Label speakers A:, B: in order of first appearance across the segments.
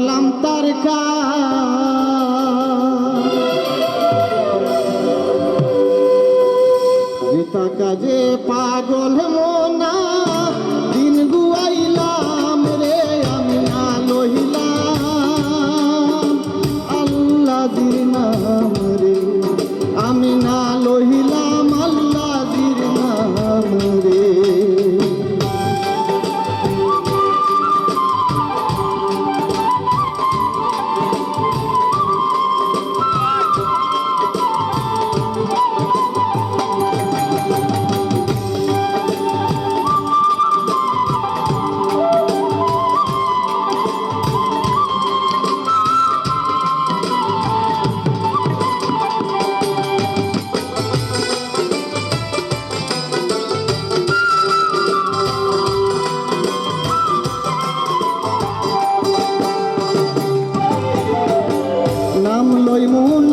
A: করলাম তার যেটা কাজে পাগল মোনা দিন গুয়াইলাম রে আমি না লহিলাম আল্লাহর নাম রে আমি না লহিলাম আল্লাহর নাম রে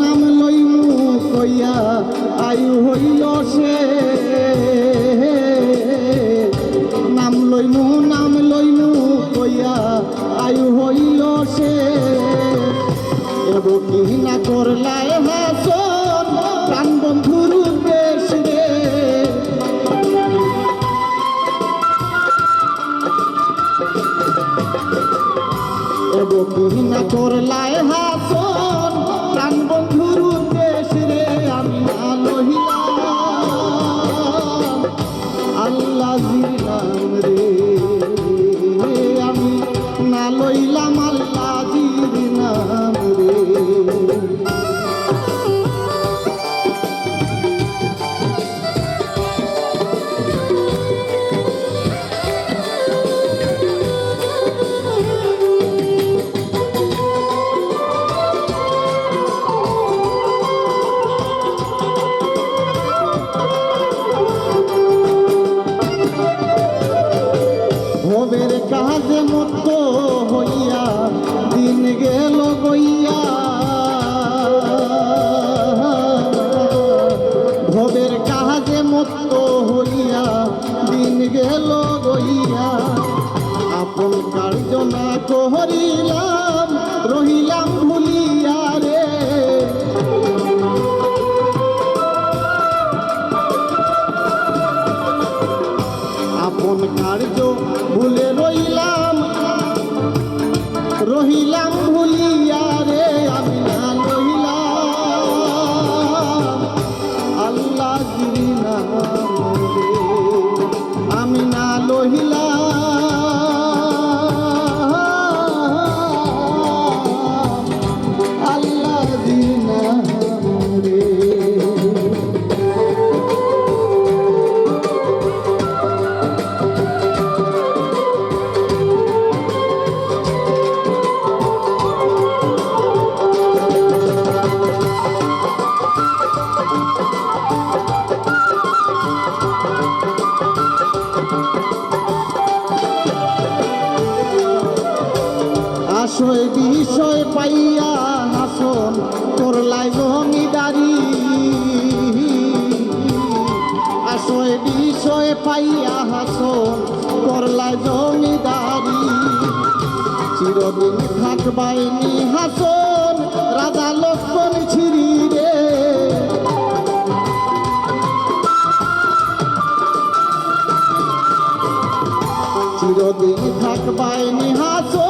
A: নাম লইমু কইয়া আয়ু হইল সে নাম লইমু কইয়া আয়ু হইল সে এব কি না করলাই হাসন প্রাণ বন্ধুর উদ্দেশ রে এব কি না করলাই হাসন প্রাণ বন্ধুর উদ্দেশ রে আমি না লহিলাম আল্লাহর নাম রে আমি না লইলাম আল্লাহর নাম রে ভবের কাজে মত হইয়া দিন গেল গইয়া ভবের কাজে মত হইয়া দিন গেল গইয়া আপন কার্য না করিলাম রহিলাম ভুলিয়া রে আপন কার্য ভুলে রহিলাম ভুলিয়া রে আমি না লইলাম আল্লাহর নাম রে আমি না লইলাম আল্লাহর নাম রে আশয় বিষয় পাইয়া হাসন করলাই জমিদারি আশয় বিষয় পাইয়া হাসন করলাই জমিদারি চিরদিন থাকবাইনি হাসন রাজা লক্ষ্মণ ছিরি রে চিরদিন থাকবাইনি হাসন